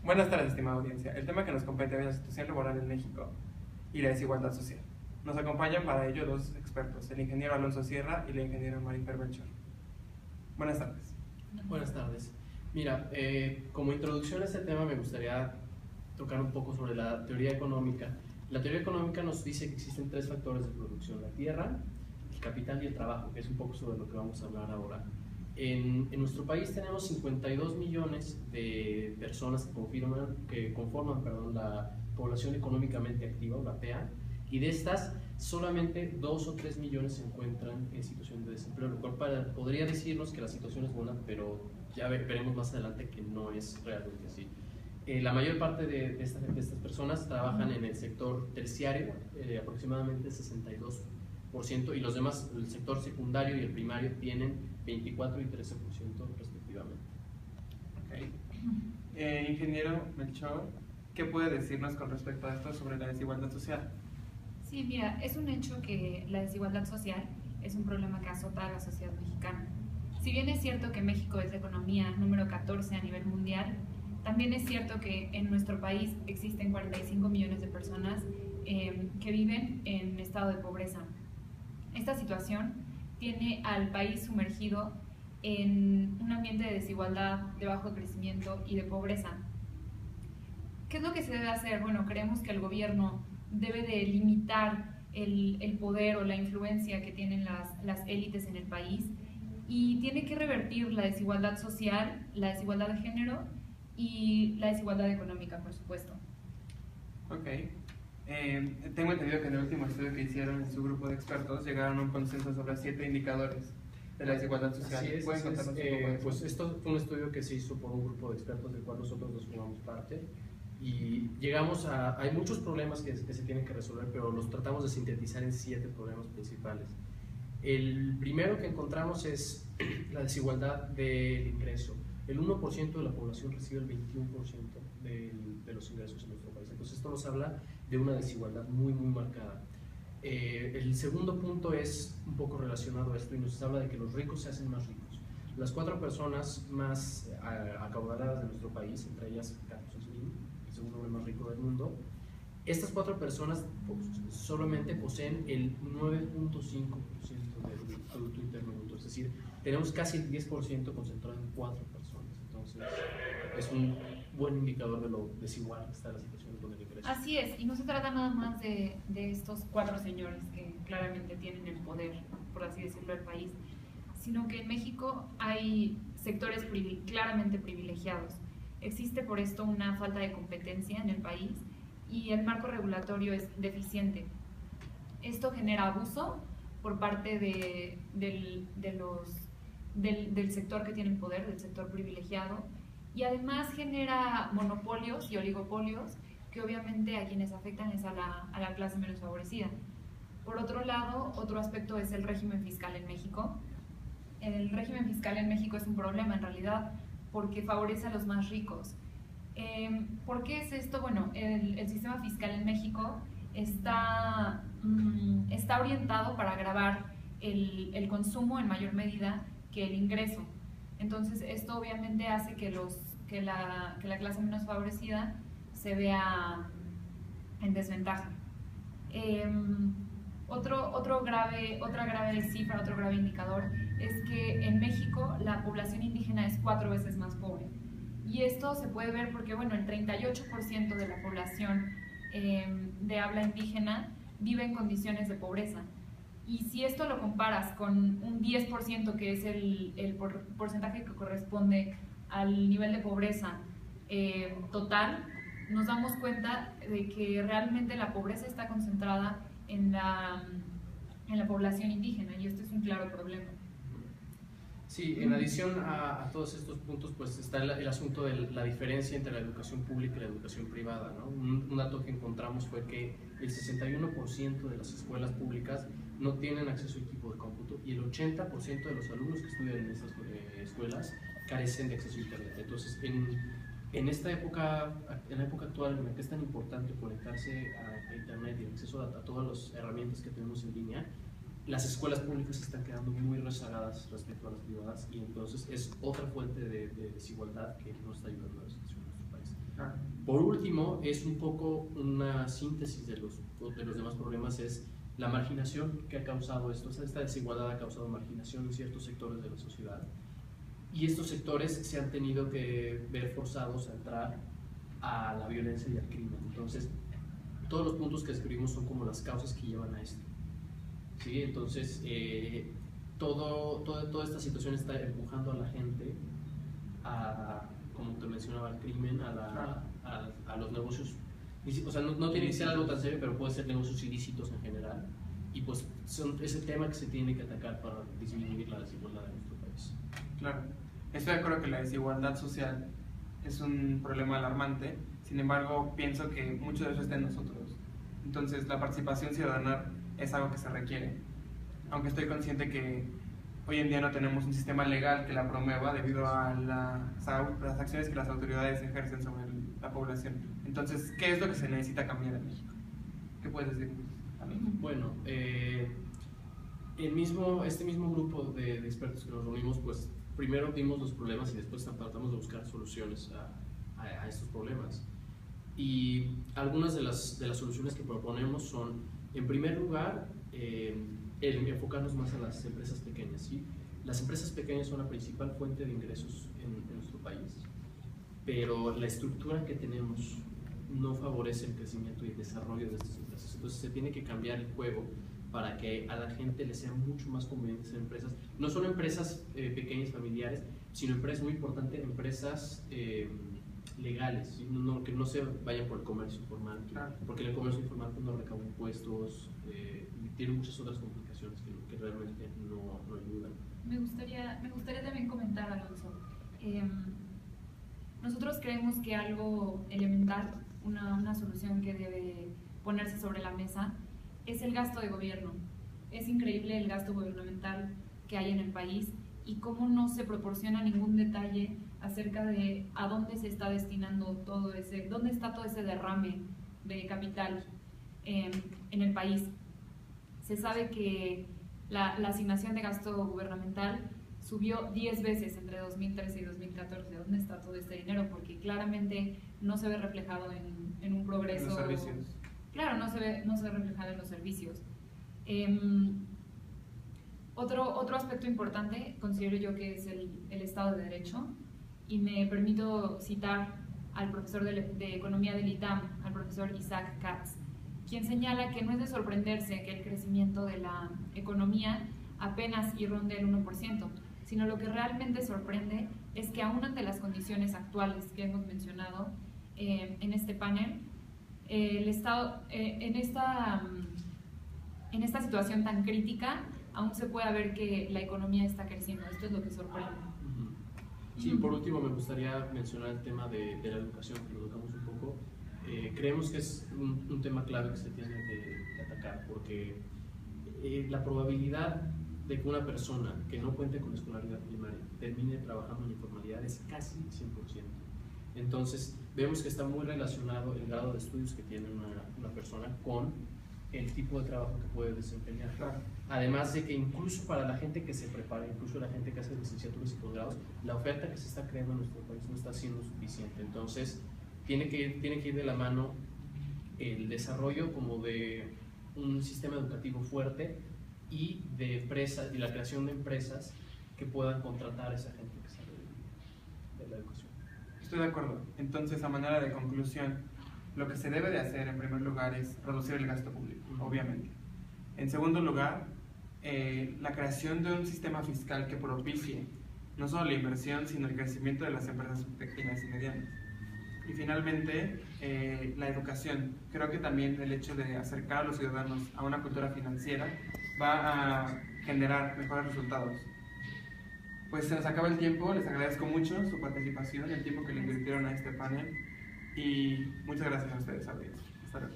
Buenas tardes, estimada audiencia. El tema que nos compete hoy es la situación laboral en México y la desigualdad social. Nos acompañan para ello dos expertos, el ingeniero Alonso Sierra y la ingeniera Marifer Belchor. Buenas tardes. Buenas tardes. Mira, como introducción a este tema me gustaría tocar un poco sobre la teoría económica. La teoría económica nos dice que existen tres factores de producción: la tierra, el capital y el trabajo, que es un poco sobre lo que vamos a hablar ahora. En nuestro país tenemos 52 millones de personas que conforman la población económicamente activa, o la PEA, y de estas solamente 2 o 3 millones se encuentran en situación de desempleo, lo cual podría decirnos que la situación es buena, pero ya veremos más adelante que no es realmente así. La mayor parte de estas personas trabajan en el sector terciario, aproximadamente 62%, y los demás, el sector secundario y el primario, tienen 24 y 13% respectivamente. Okay. Ingeniero Melchor, ¿qué puede decirnos con respecto a esto sobre la desigualdad social? Sí, mira, es un hecho que la desigualdad social es un problema que azota a la sociedad mexicana. Si bien es cierto que México es la economía número 14 a nivel mundial, también es cierto que en nuestro país existen 45 millones de personas que viven en estado de pobreza. Esta situación tiene al país sumergido en un ambiente de desigualdad, de bajo crecimiento y de pobreza. ¿Qué es lo que se debe hacer? Bueno, creemos que el gobierno debe de limitar el poder o la influencia que tienen las élites en el país y tiene que revertir la desigualdad social, la desigualdad de género y la desigualdad económica, por supuesto. Ok. Tengo entendido que en el último estudio que hicieron en su grupo de expertos llegaron a un consenso sobre 7 indicadores de la desigualdad social. Así es, ¿Pueden contarnos un poco de eso? pues esto fue un estudio que se hizo por un grupo de expertos del cual nosotros nos formamos parte, y llegamos a... hay muchos problemas que se tienen que resolver, pero los tratamos de sintetizar en 7 problemas principales. El primero que encontramos es la desigualdad del ingreso. El 1% de la población recibe el 21% de los ingresos en nuestro país. Entonces esto nos habla de una desigualdad muy marcada. El segundo punto es un poco relacionado a esto y nos habla de que los ricos se hacen más ricos. Las 4 personas más acaudaladas de nuestro país, entre ellas Carlos Slim, el segundo hombre más rico del mundo, estas 4 personas solamente poseen el 9.5% del Producto Interno Bruto, es decir, tenemos casi el 10% concentrado en 4 personas. Entonces, es un buen indicador de lo desigual que está la situación con el ingreso. Así es, y no se trata nada más de estos 4 señores que claramente tienen el poder, por así decirlo, del país, sino que en México hay sectores claramente privilegiados. Existe por esto una falta de competencia en el país y el marco regulatorio es deficiente. Esto genera abuso por parte del sector que tiene el poder, del sector privilegiado, y además genera monopolios y oligopolios que obviamente a quienes afectan es a la clase menos favorecida. Por otro lado, otro aspecto es el régimen fiscal en México. El régimen fiscal en México es un problema en realidad porque favorece a los más ricos. ¿Por qué es esto? Bueno, el sistema fiscal en México está orientado para gravar el consumo en mayor medida que el ingreso. Entonces esto obviamente hace que la clase menos favorecida se vea en desventaja. Otra grave cifra, otro grave indicador es que en México la población indígena es 4 veces más pobre. Y esto se puede ver porque, bueno, el 38% de la población de habla indígena vive en condiciones de pobreza. Y si esto lo comparas con un 10% que es el porcentaje que corresponde al nivel de pobreza total, nos damos cuenta de que realmente la pobreza está concentrada en la población indígena, y esto es un claro problema. Sí, en adición a todos estos puntos, pues está el asunto de la diferencia entre la educación pública y la educación privada, ¿no? Un dato que encontramos fue que el 61% de las escuelas públicas no tienen acceso a equipo de cómputo y el 80% de los alumnos que estudian en estas escuelas carecen de acceso a internet. Entonces, en esta época, en la época actual en la que es tan importante conectarse a internet y acceso a todas las herramientas que tenemos en línea, las escuelas públicas están quedando muy rezagadas respecto a las privadas, y entonces es otra fuente de desigualdad que no está ayudando a la situación en nuestro país. Por último, es un poco una síntesis de los demás problemas, es la marginación que ha causado esto. Esta desigualdad ha causado marginación en ciertos sectores de la sociedad, y estos sectores se han tenido que ver forzados a entrar a la violencia y al crimen. Entonces, todos los puntos que escribimos son como las causas que llevan a esto. ¿Sí? Entonces, toda esta situación está empujando a la gente a, como te mencionaba, al crimen, a los negocios. O sea, no tiene que ser algo tan serio, pero puede ser negocios ilícitos en general. Y pues es el tema que se tiene que atacar para disminuir la desigualdad en nuestro país. Claro, estoy de acuerdo que la desigualdad social es un problema alarmante. Sin embargo, pienso que mucho de eso está en nosotros. Entonces, la participación ciudadana es algo que se requiere. Aunque estoy consciente que hoy en día no tenemos un sistema legal que la promueva debido a las acciones que las autoridades ejercen sobre la población. Entonces, ¿qué es lo que se necesita cambiar en México? ¿Qué puedes decir a mí? Bueno, este mismo grupo de expertos que nos reunimos, pues primero vimos los problemas y después tratamos de buscar soluciones a estos problemas. Y algunas de las soluciones que proponemos son, en primer lugar, el enfocarnos más a las empresas pequeñas. ¿Sí? Las empresas pequeñas son la principal fuente de ingresos en nuestro país, pero la estructura que tenemos no favorece el crecimiento y el desarrollo de estas empresas. Entonces se tiene que cambiar el juego para que a la gente le sea mucho más conveniente ser empresas, no solo empresas pequeñas, familiares, sino empresas, muy importante, empresas legales, ¿sí? Que no se vayan por el comercio informal, Claro. porque en el comercio informal pues, no recauda impuestos y tiene muchas otras complicaciones que realmente no ayudan. Me gustaría también comentar, Alonso. Nosotros creemos que algo elemental, una solución que debe ponerse sobre la mesa, es el gasto de gobierno. Es increíble el gasto gubernamental que hay en el país y cómo no se proporciona ningún detalle acerca de a dónde se está destinando dónde está todo ese derrame de capital en el país. Se sabe que la asignación de gasto gubernamental subió 10 veces entre 2013 y 2014. ¿Dónde está todo este dinero? Porque claramente no se ve reflejado en un progreso. En los servicios. Claro, no se ve reflejado en los servicios. Otro aspecto importante considero yo que es el Estado de Derecho, y me permito citar al profesor de Economía del ITAM, al profesor Isaac Katz, quien señala que no es de sorprenderse que el crecimiento de la economía apenas ronde el 1%, sino lo que realmente sorprende es que aún ante las condiciones actuales que hemos mencionado en este panel, el Estado, en esta situación tan crítica, aún se puede ver que la economía está creciendo. Esto es lo que sorprende. Sí, por último me gustaría mencionar el tema de la educación, que lo tocamos un poco. Creemos que es un tema clave que se tiene que atacar, porque la probabilidad de que una persona que no cuente con escolaridad primaria termine trabajando en informalidad es casi 100%. Entonces, vemos que está muy relacionado el grado de estudios que tiene una persona con el tipo de trabajo que puede desempeñar. Claro. Además de que incluso para la gente que se prepara, incluso la gente que hace licenciaturas y posgrados, la oferta que se está creando en nuestro país no está siendo suficiente. Entonces, tiene que ir de la mano el desarrollo como de un sistema educativo fuerte y de empresas, y la creación de empresas que puedan contratar a esa gente que sale de la educación. Estoy de acuerdo. Entonces, a manera de conclusión, lo que se debe de hacer en primer lugar es reducir el gasto público, obviamente. En segundo lugar, la creación de un sistema fiscal que propicie no solo la inversión, sino el crecimiento de las empresas pequeñas y medianas. Y finalmente, la educación. Creo que también el hecho de acercar a los ciudadanos a una cultura financiera va a generar mejores resultados. Pues se nos acaba el tiempo, les agradezco mucho su participación, el tiempo que le invirtieron a este panel, y muchas gracias a ustedes, audiencia. Hasta luego.